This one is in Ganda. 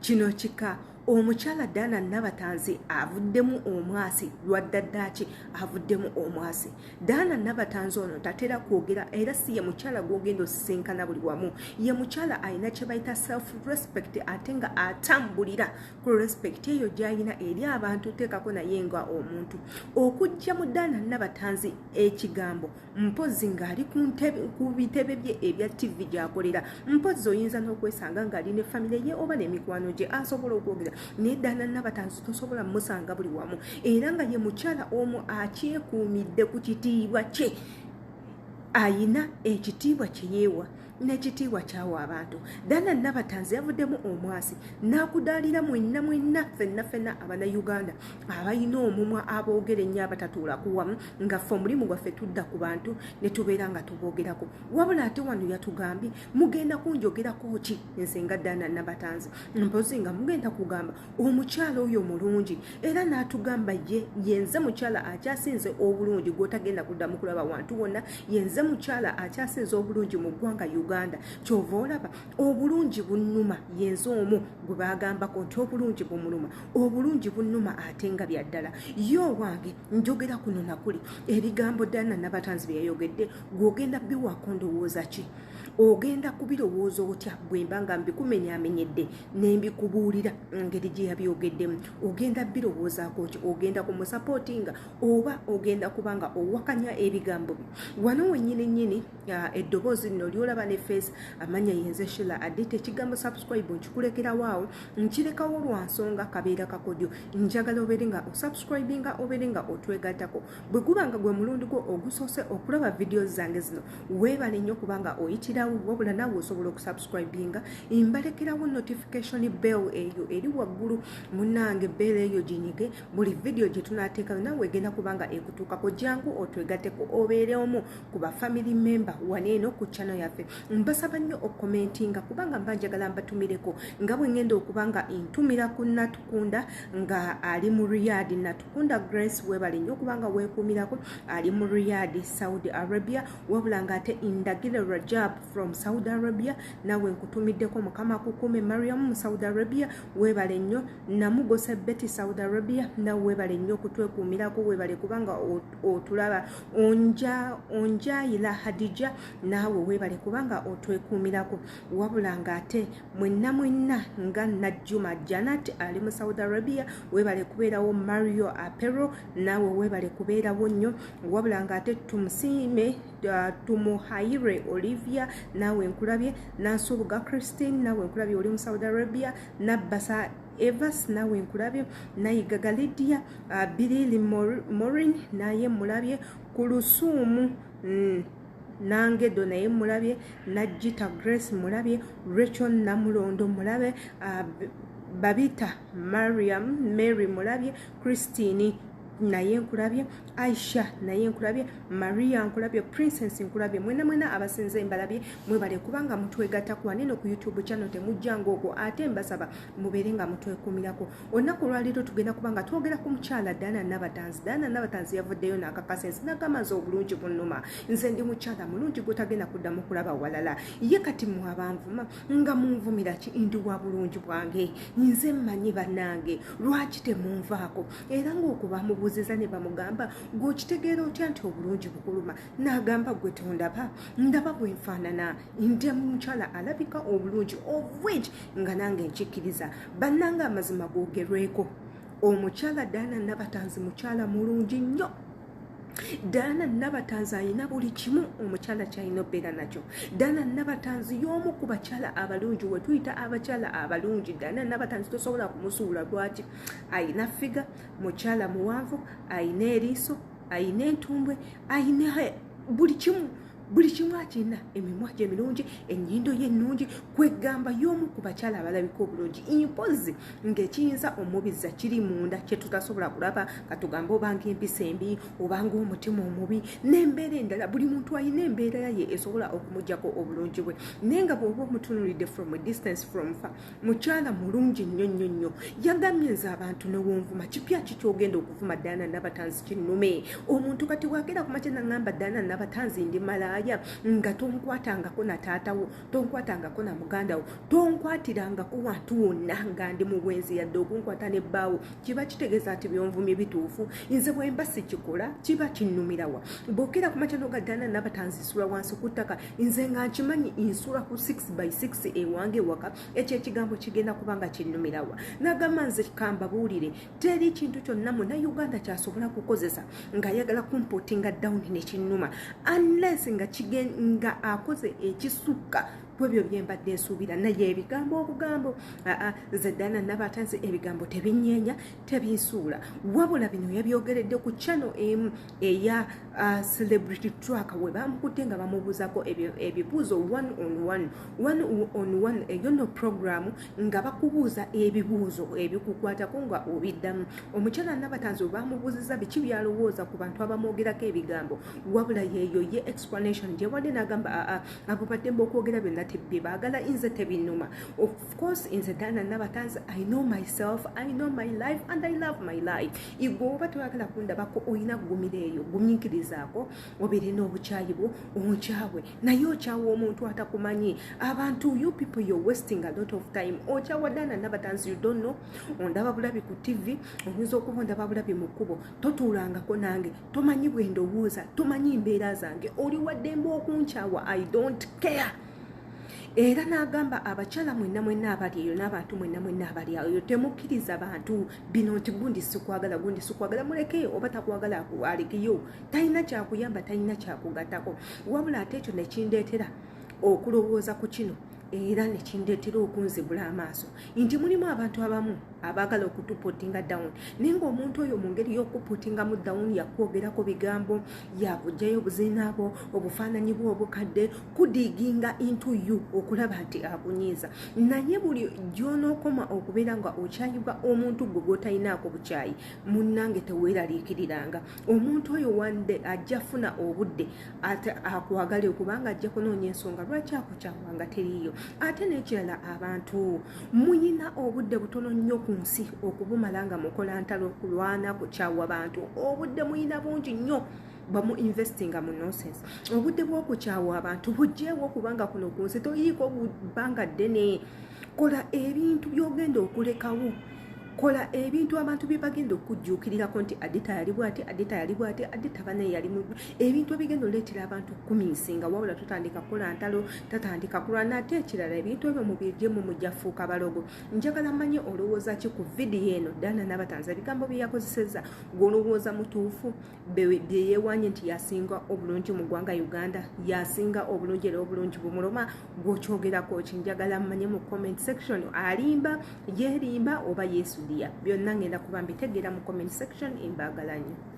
kino kika omukyala Dana Nabatanzi avuddemu omwasi lwaddaddaaki avuddemu omwasi. Dana Nabatanzi ono tatera kwogera era si ye mukyala gw'ogenda osisinkana buli wamu. Ye mukyala alina kye bayita self respect ate nga atambulira ku respect eyo gy'alina eri abantu teekako naye nga omuntu. Okujja mu Dana Nabatanzi ekigambo mpozi ng'ali ku bitebe bye ebya TV gy'akolera, mpozi oyinza n'okwesanga ng'ali ne famire ye oba n'emikwano gye asobola okwogera. Ne Dana Nabatanzi tosobola musanga buli wamu era nga ye mukyala omu akyekuumidde ku kitiibwa kye. Ayina ekitiibwa kye yeewa n'ekitiibwa kyawa abantu. Dana Nabatanzi yavuddemu omwasi n'akudaalira mwenna ffenna Abanayuganda abalina omumwa aboogera ennyo abatatuula ku wamu nga ffe omulimu gwaffe tudda ku bantu ne tubeera nga tuboogerako. Wabula ate wano yatugambye mugenda kunjogerako ki nze nga Dana Nabatanzi, mpozi nga mugenda kugamba omukyala oyo mulungi era n'atugamba yenze mukyala akyasinze obulungi gw'otagenda kuddamu kulaba wantu wonna, yenze mukyala akyasinze obulungi mu ggwanga Uganda. Kyova olaba obulungi bunnuma yenze omwo gwe bagambako nti obulungi bumuluma, obulungi bunnuma ate nga bya ddala. Yo wange njogera kuno nakuli ebigambo Dana Nabatanzi bye yayogedde gw'ogenda biwaako ndowooza ki? Ogenda kubirowooza otya bwe mba nga mbikumenyaamenyedde ne mbikubuulira engeri gye yabyogeddemu? Ogenda birowoozaako ki? Ogenda kumusapootinga oba ogenda kubanga owakanya ebigambo bye? Wano wennyini eddoboozi lino lyolaba ne face amanya yenze Sheila Adite, ekigambo subscribe nkikulekerawo nkirekawo lwa nsonga kabeera kakodyo. Njagala obeere nga osubscribinga obeere nga otwegattako. Bwe guba nga gwe mulundi gwo ogusoose okulaba videos zange zino weebale nnyo kubanga oyitirawo, wabula naawe osobola okusubscribinga. Mbalekerawo notification bell eyo eri waggulu munnange, bell eyo ginyige buli video gye tunaateekayo naawe egenda kubanga ekutuukako. Jangu otwegatteko obeere omu ku ba family member waneeno ku channel yaffe. Mbasaba nnyo okukomentinga kubanga mba njagala mbatumireko nga bwe ngenda okubanga ntumira ku Natukunda nga ali mu Riyadh. Natukunda Grace weebale nnyo kubanga weekuumirako, ali mu Riyadh Saudi Arabia, wabula nga ate Ndagire Rajab from Saudi Arabia nawe nkutumiddeko. Mukama akukuume Mariam mu Saudi Arabia weebale nnyo. Namugose Betty Saudi Arabia nawe weebale nnyo okutwekuumirako, weebale kubanga otulaba. Onjayira Hadija nawe weebale kubanga otwekuumirako, wabula nga ate mwenna nga Najjuma Janat ali mu Saudi Arabia weebale kubeerawo. Mario Apero nawe weebale kubeerawo nnyo, wabula nga ate tumusiime tumuhayire Olivia nawe nkulabye. Nansubuga Christine nawe nkulabye oli mu Saudi Arabia. Nabasa Evas nawe nkulabye. Nayigaga Lydia Bilili Morin naye mulabye. Kulusumu Nangedo naye mulabye. Najita Grace mulabye. Rachel Namulondo mulabye. Babita Mariam Mary mulabye. Christine naye nkulabye. Aisha naye nkulabye. Maria nkulabye. Princess nkulabye. Mwena abasinze mbalabye mwebale kubanga mutwegatta ku waneno ku YouTube channel temujjanga ogwo ate mbasaba mubeere nga mutwekuumirako. Olunaku lwaleero tugenda kubanga twogera ku mukyala Dana Nabatanzi. Dana Nabatanzi yavuddeyo n'akakasa nsi n'agamba obulungi bunnuma, nze ndi mukyala mulungi gw'otagenda kuddamu kulaba walala. Ye kati mwabanvuma nga munvumira ki? Ndi wa bulungi bwange nze mmanyi bannange, lwaki temunvaako? Era ng'okuba mubuuziza ne bamugamba gw'okitegeera otya nti obulungi bukuluma? N'agamba gwe tondaba, ndaba bwe nfaanana, ndi mukyala alabika obulungi, of which nga nange nkikkiriza. Bannange amazima googerweko, omukyala Dana Nabatanzi mukyala mulungi nnyo. Dana Nabatanzi ayina buli kimu omukyala kyalina obeera nakyo. Dana Nabatanzi y'omu ku bakyala abalungi, we tuyita abakyala abalungi. Dana Nabatanzi tosobola kumusuula lwaki? Ayina figa, mukyala muwanvu, ayina eriiso, ayina entumbwe, ayina buli kimu. Buli kimu akina, emimwa gye mirungi, ennyindo ye ennungi, kwegamba y'omu ku bakyala abalabika obulungi. Impozi ng'ekiyinza omubiza kiri munda kye tutasobola kulaba, katugambe obanga empisa embi obanga omutima omubi n'embeera endala. Buli muntu alina embeera ye esobola okumuggyako obulungi bwe. Naye nga bw'oba omutunuulidde from a distance from far, mukyala mulungi nnyo. Yagamye nze abantu ne wonvuma, kipya ki ky'ogenda okuvuma Dana Nabatanzi kinnume? Omuntu kati bw'agenda ku makya n'aŋŋamba Dana Nabatanzi ndi malaya bunaaya nga tonkwatangako na taatawo tonkwatangako na mugandawo tonkwatirangako wantu wonna nga ndi mu bwenzi yadde okunkwata nebbaawo kiba kitegeeza nti byonvumye bituufu nze bwemba sikikola kiba kinnumirawa bwokera ku makyano ga Ddaana Nabatanzi nsula wansi ku ttaka nze nga nkimanyi nsula ku 6x6 ewange waka ekyo ekigambo kigenda kubanga kinnumirawa nagamba nze kambabuulire teri kintu kyonna Munnayuganda kyasobola kukozesa ng'ayagala kumpotinga down nekinnuma unless nga akoze ekisukka kwebyo byembadde nsuubira naye ebigambo obugambo ze Ddaana Nabatanzi ebigambo tebinyeenya tebinsuula wabula bino yabyogeredde ku channel emu eya celebrity track we bamukutte nga bamubuuzako ebibuuzo one on one eyo no program nga bakubuuza ebibuuzo ebikukwatako nga obiddamu omukyala Nabatanzi bamubuuziza biki byalowooza ku bantu abamwogerako ebigambo wabula yeeyo ye explanation gye wadde n'agamba abo baddembe okwogera byonna tebibaagala nze tebinnuma of course nze Ddaana Nabatanzi I know myself I know my life and I love my life igwe oba toyagala kundabako oyina gumira eyo gumiikirizaako obere n'obukyayi bwo onkyawe naye okyawa omuntu atakumanyi abantu you people you're wasting a lot of time okyawa Ddaana Nabatanzi you don't know ondaba bulabi ku TV oyinza okuba ondaba bulabi mu kkubo totuulangako nange tomanyi bwe ndowooza tomanyi mbeera zange oli waddembe okunkyawa I don't care era n'agamba abakyala mwenna abali eyo n'abantu mwenna abali eyo temukkiriza bantu bino nti gundi sikwagala mulekeyo oba takwagala alekeyo talina kyakuyamba talina kyakugatako wabula ate ekyo nekindeetera okulowooza ku kino era nekindeetera okunzibula amaaso nti mulimu abantu abamu abaagala okutupotinga down naye ng'omuntu oyo mu ngeri y'okupotingamu down yakwogerako bigambo yakugjayo obuzinaabo obufaananyi bwe obukadde kudiginga into you okulaba nti akunyiiza naye buli gy'onookoma okubeera nga okyayibwa omuntu gwe gw'otalinaako bukyayi munnange teweeraliikiriranga omuntu oyo wande ajja funa obudde akwagale kubanga ajja kunoonya ensonga lwaki akukyawanga teriiyo ate n'ekirala abantu muyina obudde butono nnyo ku nsi okubumala nga mukola ntalo kulwana kukyawa abantu obudde muyina bungi nnyo bamu investinga mu nonsense obudde bw'okukyawa abantu bujjeewo okubanga kuno ku nsi toyiiko bbanga ddene kola ebintu by'ogenda okulekawo kola ebintu abantu bye bagenda okujjuukirirako nti adita yali bw'ati adita bane yali mu ebintu ebigenda oleetera abantu kuminsinga wabula tutandika kukola ntalo tatandika kulwana ate ekirala ebintu ebyo mubigyemu mujja fuuka balogo njagala manye olowooza ki ku vidiyo eno Ddaana Nabatanzi ebigambo bye yakozesezza gw'olowooza mutuufu bye yeewanye nti yasinga obulungi mu ggwanga Uganda yasinga obulungi era obulungi bumuloma gw'okyogerako ki njagala manye mu comment section alimba yeerimba oba yeesu byonna ngenda kuba mbitegeera mu comment section embaagala nnyo.